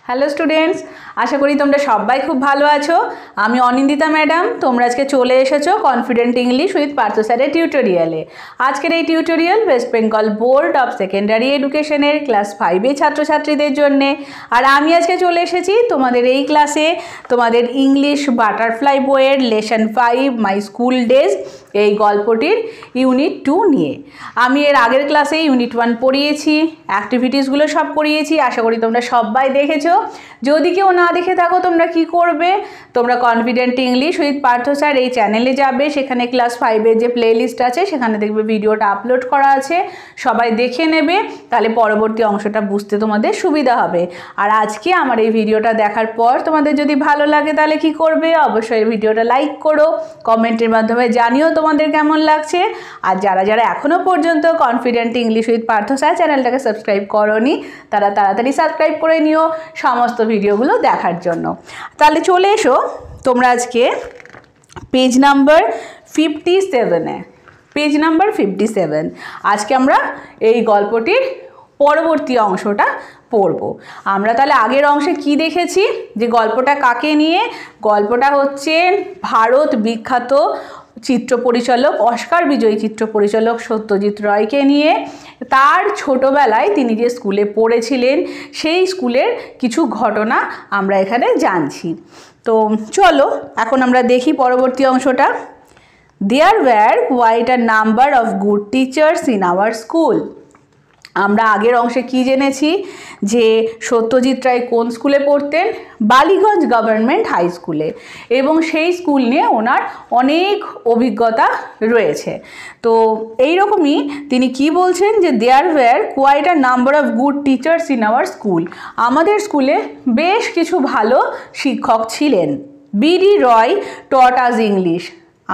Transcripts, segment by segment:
Hello students, আশা করি তোমরা সবাই খুব ভালো আছো। আমি অনিন্দিতা ম্যাডাম। তোমরা আজকে চলে এসেছো কনফিডেন্ট ইংলিশ উইথ পার্থ স্যারের টিউটোরিয়ালে। আজকের এই tutorial West Bengal board of secondary এডুকেশনের ক্লাস 5-এর ছাত্রছাত্রীদের জন্যে। আর আমি আজকে চলে এসেছি তোমাদের এই ক্লাসে তোমাদের ইংলিশ বাটারফ্লাই বইয়ের লেসন 5 মাই স্কুল ডেজ এই গল্পটির ইউনিট 2 নিয়ে। আমি এর আগের ক্লাসে ইউনিট 1 পড়িয়েছি, অ্যাক্টিভিটিসগুলো সব করিয়েছি। আশা করি তোমরা সবাই দেখেছো। যদি কেউ না দেখে থাকো তোমরা কি করবে, তোমরা confident English with Partha sir এই চ্যানেলে যাবে, সেখানে ক্লাস 5-এর যে প্লেলিস্ট আছে সেখানে দেখবে ভিডিওটা আপলোড করা আছে, সবাই দেখে নেবে, তাহলে পরবর্তী অংশটা বুঝতে তোমাদের সুবিধা হবে। আর আজকে আমার এই ভিডিওটা দেখার পর তোমাদের যদি ভালো লাগে তাহলে কি করবে, অবশ্যই ভিডিওটা লাইক করো, কমেন্টের মাধ্যমে জানিও তোমাদের কেমন লাগছে। আর যারা যারা এখনও পর্যন্ত confident English with Partha sir চ্যানেলটাকে সাবস্ক্রাইব করোনি তারা তাড়াতাড়ি সাবস্ক্রাইব করে নিও সমস্ত ভিডিওগুলো দেখার জন্য। তাহলে চলে এসো তোমরা আজকে পেজ নাম্বার 57-এ। পেজ নাম্বার 57 আজকে আমরা এই গল্পটির পরবর্তী অংশটা পড়ব। আমরা তাহলে আগের অংশে কি দেখেছি, যে গল্পটা কাকে নিয়ে? গল্পটা হচ্ছে ভারত বিখ্যাত চিত্র পরিচালক, অস্কার বিজয়ী চিত্র পরিচালক সত্যজিৎ রায়কে নিয়ে। তার ছোটোবেলায় তিনি যে স্কুলে পড়েছিলেন সেই স্কুলের কিছু ঘটনা আমরা এখানে জানছি। তো চলো এখন আমরা দেখি পরবর্তী অংশটা। There were quite a number of good teachers in our school. আমরা আগের অংশে কি জেনেছি, যে সত্যজিৎ রায় কোন স্কুলে পড়তেন? বালিগঞ্জ গভর্নমেন্ট হাই স্কুলে, এবং সেই স্কুল নিয়ে ওনার অনেক অভিজ্ঞতা রয়েছে। তো এইরকমই তিনি কি বলছেন, যে there were quite a number of good teachers in our school. আমাদের স্কুলে বেশ কিছু ভালো শিক্ষক ছিলেন। B D Roy taught us English.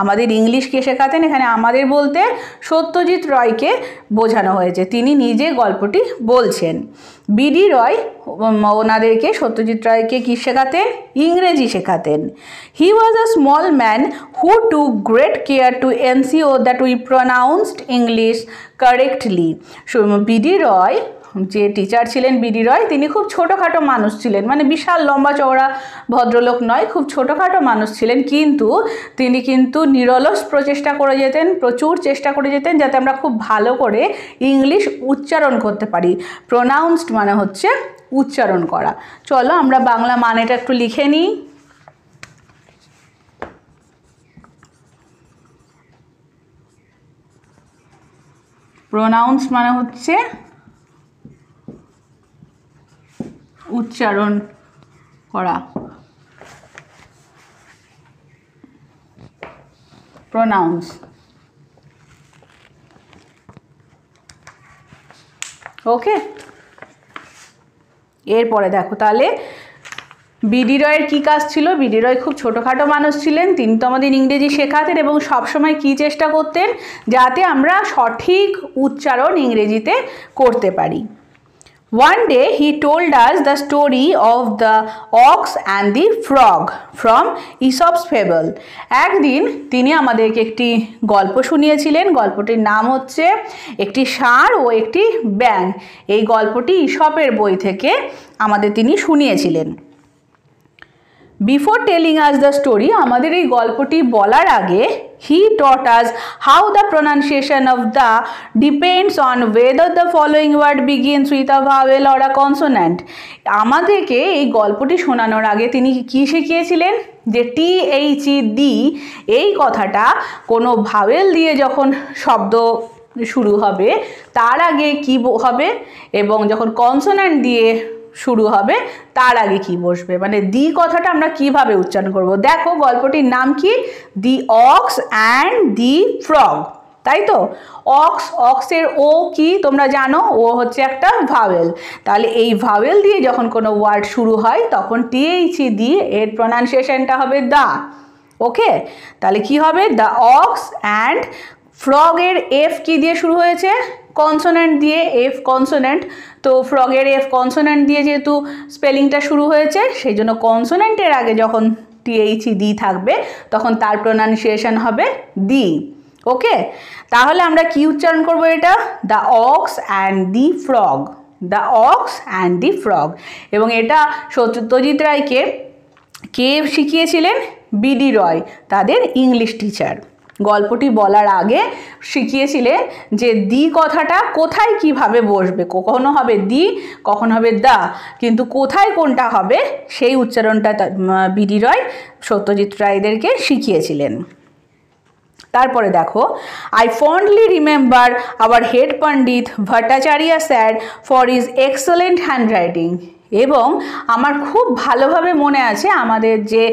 আমাদের ইংলিশকে শেখাতেন। এখানে আমাদের বলতে সত্যজিৎ রায়কে বোঝানো হয়েছে, তিনি নিজে গল্পটি বলছেন। বিডি রয় ওনাদেরকে, সত্যজিৎ রায়কে কী শেখাতেন? ইংরেজি শেখাতেন। He was a small man who took great care to ensure that we pronounced English correctly. B D Roy যে টিচার ছিলেন, বিডি রয়, তিনি খুব ছোটোখাটো মানুষ ছিলেন, মানে বিশাল লম্বা চওড়া ভদ্রলোক নয়, খুব ছোটোখাটো মানুষ ছিলেন, কিন্তু তিনি কিন্তু নিরলস প্রচেষ্টা করে যেতেন, প্রচুর চেষ্টা করে যেতেন যাতে আমরা খুব ভালো করে ইংলিশ উচ্চারণ করতে পারি। প্রোনাউন্সড মানে হচ্ছে উচ্চারণ করা। চলো আমরা বাংলা মানেটা একটু লিখে নিই। প্রোনাউন্স মানে হচ্ছে উচ্চারণ করা, প্রোনাউন্স। ওকে, এরপরে দেখো তাহলে বিডি রয়ের কী কাজ ছিল। বিডি রয় খুব ছোটোখাটো মানুষ ছিলেন, তিনি তো আমাদের ইংরেজি শেখাতেন এবং সবসময় কী চেষ্টা করতেন, যাতে আমরা সঠিক উচ্চারণ ইংরেজিতে করতে পারি। One day he told us the story of the ox and the frog from Aesop's fable. একদিন তিনি আমাদেরকে একটি গল্প শুনিয়েছিলেন। গল্পটির নাম হচ্ছে একটি ষাঁড় ও একটি ব্যাঙ। এই গল্পটি ঈশপের বই থেকে আমাদের তিনি শুনিয়েছিলেন। Before telling us the story, আমাদের এই গল্পটি বলার আগে, he taught us how the pronunciation of the depends on whether the following word begins with a vowel or a consonant. আমাদেরকে এই গল্পটি শোনানোর আগে তিনি কি শিখিয়েছিলেন, যে THED এই কথাটা কোনো ভাওয়েল দিয়ে যখন শব্দ শুরু হবে তার আগে কি হবে, এবং যখন কনসোন্যান্ট দিয়ে শুরু হবে তার আগে কি বসবে, মানে দি কথাটা আমরা কিভাবে উচ্চারণ করব। দেখো গল্পটির নাম কি? দি অক্স অ্যান্ড দি ফ্রগ, তাই তো? অক্স, অক্সের ও কি তোমরা জানো? ও হচ্ছে একটা ভাওয়েল। তাহলে এই ভাওয়েল দিয়ে যখন কোনো ওয়ার্ড শুরু হয় তখন THED এর প্রোনাউন্সিয়েশনটা হবে দা। ওকে, তাহলে কি হবে? দ্য অক্স অ্যান্ড ফ্রগের এফ কি দিয়ে শুরু হয়েছে? কনসোন্যান্ট দিয়ে, এফ কনসোন্যান্ট। তো ফ্রগের এফ কনসোন্যান্ট দিয়ে যেহেতু স্পেলিংটা শুরু হয়েছে, সেই জন্য কনসোন্যান্টের আগে যখন THED থাকবে তখন তার প্রোনাউন্সিয়েশন হবে দি। ওকে, তাহলে আমরা কি উচ্চারণ করব এটা? The ox and the frog. The ox and the frog. এবং এটা সত্যজিৎ রায়কে কে শিখিয়েছিলেন? বিডি রয়, তাদের ইংলিশ টিচার। গল্পটি বলার আগে শিখিয়েছিলেন যে দি কথাটা কোথায় কিভাবে বসবে, কখনো হবে দি, কখনো হবে দা, কিন্তু কোথায় কোনটা হবে সেই উচ্চারণটা বিডি রয় সত্যজিৎ রায়দেরকে শিখিয়েছিলেন। তারপরে দেখো, I fondly remember our head Pandit Bhattacharya sir for his excellent handwriting. এবং আমার খুব ভালোভাবে মনে আছে আমাদের যে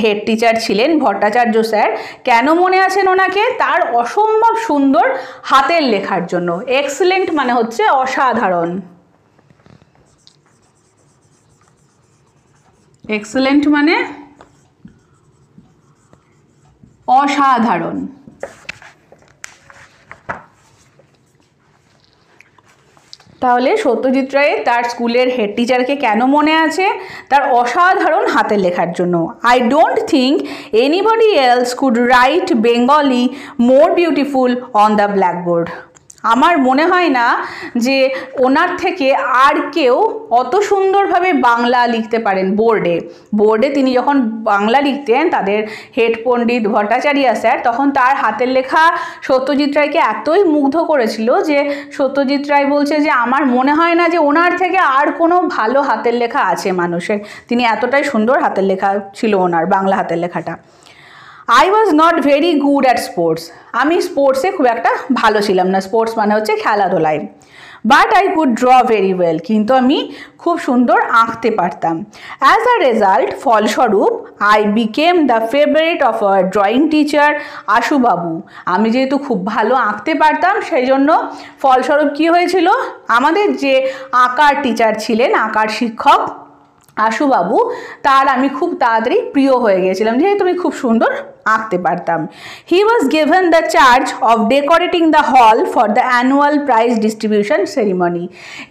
হেড টিচার ছিলেন ভট্টাচার্য স্যার। কেন মনে আছেন ওনাকে? তার অসম্ভব সুন্দর হাতের লেখার জন্য। এক্সেলেন্ট মানে হচ্ছে অসাধারণ, এক্সেলেন্ট মানে অসাধারণ। তাহলে সত্যজিৎ রায়ের তার স্কুলের হেড টিচারকে কেন মনে আছে? তার অসাধারণ হাতের লেখার জন্য। I don't think anybody else could right Bengali more beautiful on the blackboard. আমার মনে হয় না যে ওনার থেকে আর কেউ অত সুন্দরভাবে বাংলা লিখতে পারেন বোর্ডে তিনি যখন বাংলা লিখতেন তাদের হেড পণ্ডিত ভট্টাচার্য স্যার, তখন তার হাতের লেখা সত্যজিৎ রায়কে এতই মুগ্ধ করেছিল যে সত্যজিৎ রায় বলছে যে আমার মনে হয় না যে ওনার থেকে আর কোনো ভালো হাতের লেখা আছে মানুষের। তিনি এতটাই সুন্দর হাতের লেখা ছিল ওনার, বাংলা হাতের লেখাটা। I was not very good at sports. আমি স্পোর্টসে খুব একটা ভালো ছিলাম না। স্পোর্টস মানে হচ্ছে খেলাধুলায়। But I could draw very well. কিন্তু আমি খুব সুন্দর আঁকতে পারতাম। অ্যাজ আ রেজাল্ট, ফলস্বরূপ, I became the favourite of our drawing teacher Ashubabu. আমি যেহেতু খুব ভালো আঁকতে পারতাম সেই জন্য ফলস্বরূপ কী হয়েছিল, আমাদের যে আঁকার টিচার ছিলেন, আঁকার শিক্ষক আশুবাবু, তার আমি খুব তাড়াতাড়ি প্রিয় হয়ে গিয়েছিলাম যেহেতু আমি খুব সুন্দর আঁকতে পারতাম। He was given the charge of decorating the hall for the annual prize distribution ceremony.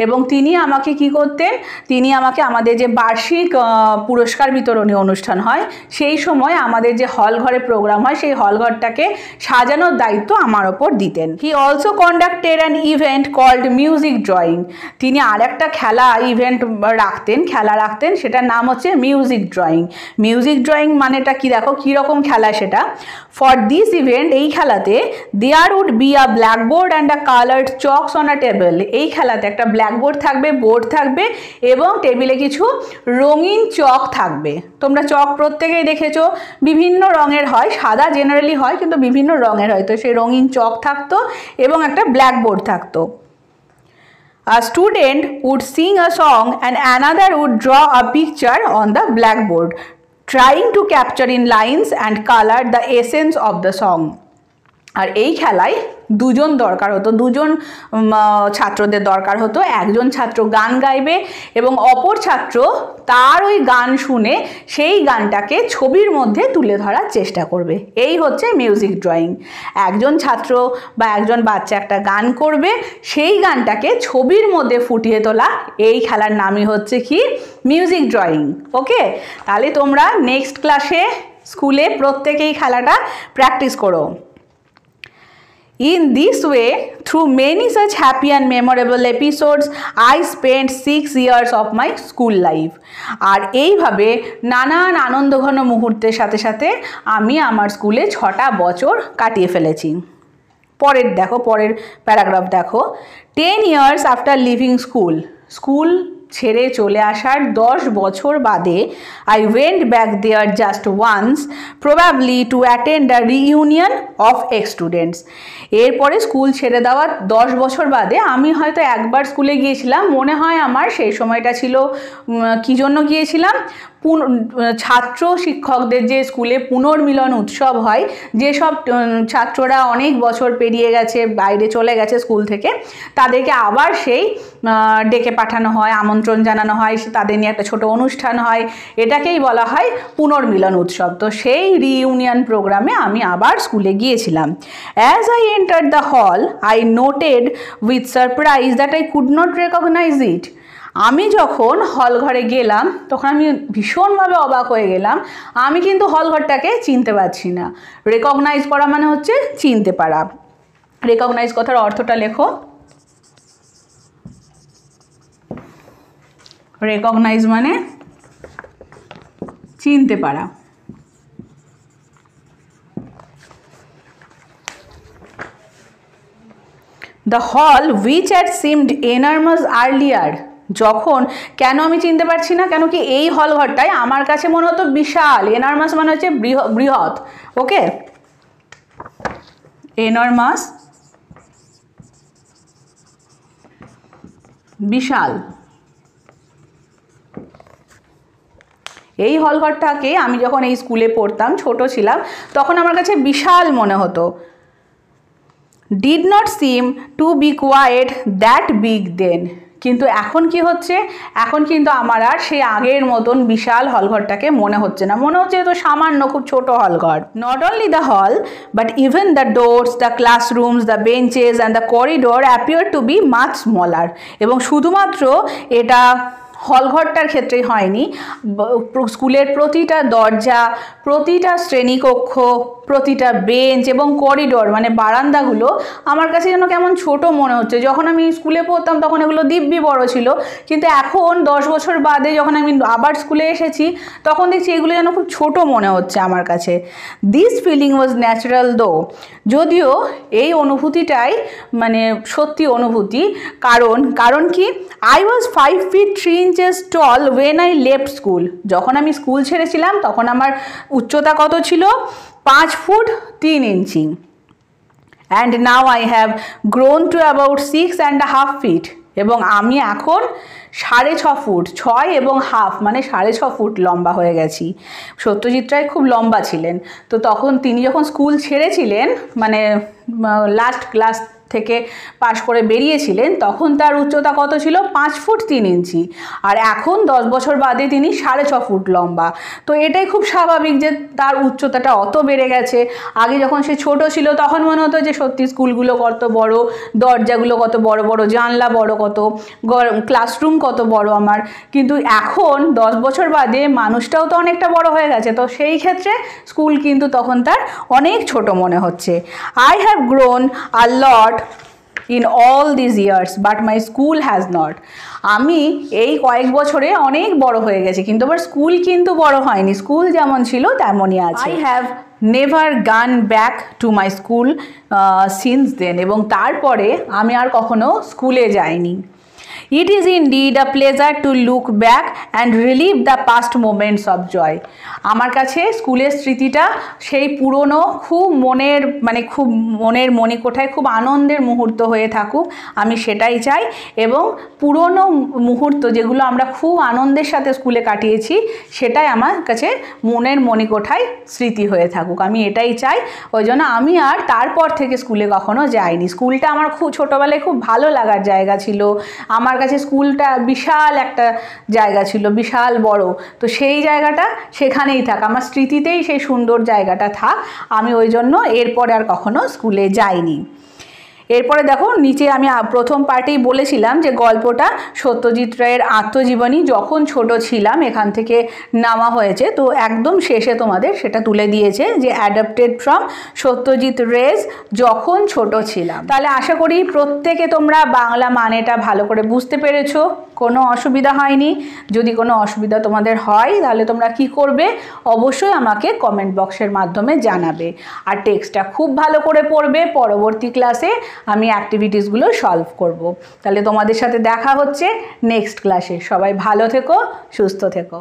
এবং তিনি আমাকে কি করতেন, তিনি আমাকে আমাদের যে বার্ষিক পুরস্কার বিতরণী অনুষ্ঠান হয় সেই সময় আমাদের যে হল ঘরে প্রোগ্রাম হয় সেই হল ঘরটাকে সাজানোর দায়িত্ব আমার ওপর দিতেন। He also conducted an event called music drawing. তিনি আর একটা খেলা রাখতেন, সেটার নাম হচ্ছে মিউজিক ড্রয়িং। মিউজিক ড্রয়িং মানেটা কি দেখো, কীরকম খেলা সেটা। ফর দিস ইভেন্ট, এই খেলাতে there would be a blackboard and a coloured chalks on a table. এই খেলাতে একটা ব্ল্যাকবোর্ড থাকবে, বোর্ড থাকবে এবং টেবিলে কিছু রঙিন চক থাকবে। তোমরা চক প্রত্যেকেই দেখেছো, বিভিন্ন রঙের হয়, সাদা জেনারেলি হয় কিন্তু বিভিন্ন রঙের হয়। তো সেই রঙিন চক থাকতো এবং একটা ব্ল্যাকবোর্ড থাকতো। A student would sing a song and another would draw a picture on the blackboard, trying to capture in lines and color the essence of the song. আর এই খেলায় দুজন দরকার হতো, দুজন ছাত্রদের দরকার হতো। একজন ছাত্র গান গাইবে এবং অপর ছাত্র তার ওই গান শুনে সেই গানটাকে ছবির মধ্যে তুলে ধরার চেষ্টা করবে। এই হচ্ছে মিউজিক ড্রয়িং। একজন ছাত্র বা একজন বাচ্চা একটা গান করবে, সেই গানটাকে ছবির মধ্যে ফুটিয়ে তোলা, এই খেলার নামই হচ্ছে কি? Music drawing. ওকে, তাহলে তোমরা নেক্সট ক্লাসে স্কুলে প্রত্যেকেই খেলাটা প্র্যাকটিস করো। In this way, through many such happy and memorable episodes, I spent 6 years of my school life. আর এইভাবে নানান আনন্দঘন মুহূর্তের সাথে সাথে আমি আমার স্কুলে 6টা বছর কাটিয়ে ফেলেছি। পরের প্যারাগ্রাফ দেখো। 10 years after leaving স্কুল ছেড়ে চলে আসার 10 বছর বাদে I went back there just once, probably to attend a reunion of ex-students. এরপরে স্কুল ছেড়ে দেওয়ার 10 বছর বাদে আমি হয়তো একবার স্কুলে গিয়েছিলাম। মনে হয় আমার সেই সময়টা ছিল কী জন্য গিয়েছিলাম, ছাত্র শিক্ষকদের যে স্কুলে পুনর্মিলন উৎসব হয়, যেসব ছাত্ররা অনেক বছর পেরিয়ে গেছে, বাইরে চলে গেছে স্কুল থেকে, তাদেরকে আবার সেই ডেকে পাঠানো হয়, আমন্ত্রণ জানানো হয়, তাদের নিয়ে একটা ছোট অনুষ্ঠান হয়, এটাকেই বলা হয় পুনর্মিলন উৎসব। তো সেই রিইউনিয়ন প্রোগ্রামে আমি আবার স্কুলে গিয়েছিলাম। As I entered the hall, I noted with surprise that I could not recognize it. আমি যখন হল ঘরে গেলাম তখন আমি ভীষণভাবে অবাক হয়ে গেলাম, আমি কিন্তু হল ঘরটাকে চিনতে পারছি না। রেকগনাইজ করা মানে হচ্ছে চিনতে পারা। রেকগনাইজ কথার অর্থটা লেখো। রেকগনাইজ মানে চিনতে পারা। The hall which had seemed enormous earlier, যখন, কেন আমি চিনতে পারছি না, কেন কি এই হল ঘরটাই আমার কাছে মনে হতো বিশাল, এনার্মাস মানে হচ্ছে বৃহৎ, ওকে, এনার্মাস বিশাল, এই হল ঘরটাকে আমি যখন এই স্কুলে পড়তাম, ছোট ছিলাম, তখন আমার কাছে বিশাল মনে হতো। Did not seem to be quite that big then, কিন্তু এখন কি হচ্ছে, এখন কিন্তু আমার আর সেই আগের মতন বিশাল হলঘরটাকে মনে হচ্ছে না, মনে হচ্ছে তো সামান্য খুব ছোট হলঘর। Not only the hall but even the doors, the classrooms, the benches and the corridor appear to be much smaller, এবং শুধুমাত্র এটা হলঘরটার ক্ষেত্রেই হয়নি, স্কুলের প্রতিটা দরজা, প্রতিটা শ্রেণীকক্ষ, প্রতিটা বেঞ্চ এবং করিডোর মানে বারান্দাগুলো আমার কাছে যেন কেমন ছোট মনে হচ্ছে। যখন আমি স্কুলে পড়তাম তখন এগুলো দিব্যি বড় ছিল, কিন্তু এখন 10 বছর বাদে যখন আমি আবার স্কুলে এসেছি তখন দেখছি এগুলো যেন খুব ছোট মনে হচ্ছে আমার কাছে। দিস ফিলিং ওয়াজ ন্যাচারাল দো, যদিও এই অনুভূতিটাই মানে সত্যি অনুভূতি, কারণ কি, I was 5 feet 3 inches tall when I left school, যখন আমি স্কুল ছেড়েছিলাম তখন আমার উচ্চতা কত ছিল, 5 foot 3 inch, and now I have grown to about 6.5 feet, এবং আমি এখন 6.5 ফুট, 6 এবং হাফ মানে 6.5 ফুট লম্বা হয়ে গেছি। সত্যজিৎ রায় খুব লম্বা ছিলেন, তো তখন তিনি যখন স্কুল ছেড়েছিলেন মানে লাস্ট ক্লাস থেকে পাশ করে বেরিয়েছিলেন তখন তার উচ্চতা কত ছিল, 5 ফুট 3 ইঞ্চি, আর এখন 10 বছর বাদে তিনি 6.5 ফুট লম্বা। তো এটাই খুব স্বাভাবিক যে তার উচ্চতাটা অত বেড়ে গেছে। আগে যখন সে ছোট ছিল তখন মনে হতো যে সত্যি স্কুলগুলো কত বড়, দরজাগুলো কত বড় বড়, জানলা বড় কত, ক্লাসরুম কত বড় আমার, কিন্তু এখন 10 বছর বাদে মানুষটাও তো অনেকটা বড় হয়ে গেছে, তো সেই ক্ষেত্রে স্কুল কিন্তু তখন তার অনেক ছোট মনে হচ্ছে। I have grown a lot in all these years but my school has not, আমি এই কয়েক বছরে অনেক বড় হয়ে গেছি কিন্তু আমার স্কুল কিন্তু বড় হয়নি, স্কুল যেমন ছিল তেমনই আছে। I have never gone back to my school since then, এবং তারপরে আমি আর কখনো স্কুলে যাইনি। It is indeed a pleasure to look back and relive the past moments of joy, আমার কাছে স্কুলের স্মৃতিটা সেই পুরনো খুব মনের মণিকোঠায় খুব আনন্দের মুহূর্ত হয়ে থাকুক, আমি সেটাই চাই, এবং পুরনো মুহূর্ত যেগুলো আমরা খুব আনন্দের সাথে স্কুলে কাটিয়েছি সেটাই আমার কাছে মনের মণিকোঠায় স্মৃতি হয়ে থাকুক, আমি এটাই চাই। ওই জন্য আমি আর তারপর থেকে স্কুলে কখনো যাইনি। স্কুলটা আমার খুব ছোটোবেলায় খুব ভালো লাগার জায়গা ছিল, আমার কাছে স্কুলটা বিশাল একটা জায়গা ছিল, বিশাল বড়, তো সেই জায়গাটা সেখানেই থাক, আমার স্মৃতিতেই সেই সুন্দর জায়গাটা থাক, আমি ওই জন্য এরপরে আর কখনো স্কুলে যাইনি। এরপরে দেখো নিচে আমি প্রথম পার্টেই বলেছিলাম যে গল্পটা সত্যজিৎ রায়ের আত্মজীবনী, যখন ছোট ছিলাম এখান থেকে নেওয়া হয়েছে, তো একদম শেষে তোমাদের সেটা তুলে দিয়েছে যে অ্যাডাপ্টেড ফ্রম সত্যজিৎ রেজ যখন ছোট ছিলাম। তাহলে আশা করি প্রত্যেকে তোমরা বাংলা মানেটা ভালো করে বুঝতে পেরেছো, কোনো অসুবিধা হয়নি। যদি কোনো অসুবিধা তোমাদের হয় তাহলে তোমরা কি করবে, অবশ্যই আমাকে কমেন্ট বক্সের মাধ্যমে জানাবে, আর টেক্সটটা খুব ভালো করে পড়বে, পরবর্তী ক্লাসে আমি অ্যাক্টিভিটিসগুলো সলভ করব। তাহলে তোমাদের সাথে দেখা হচ্ছে নেক্সট ক্লাসে। সবাই ভালো থেকো, সুস্থ থেকো।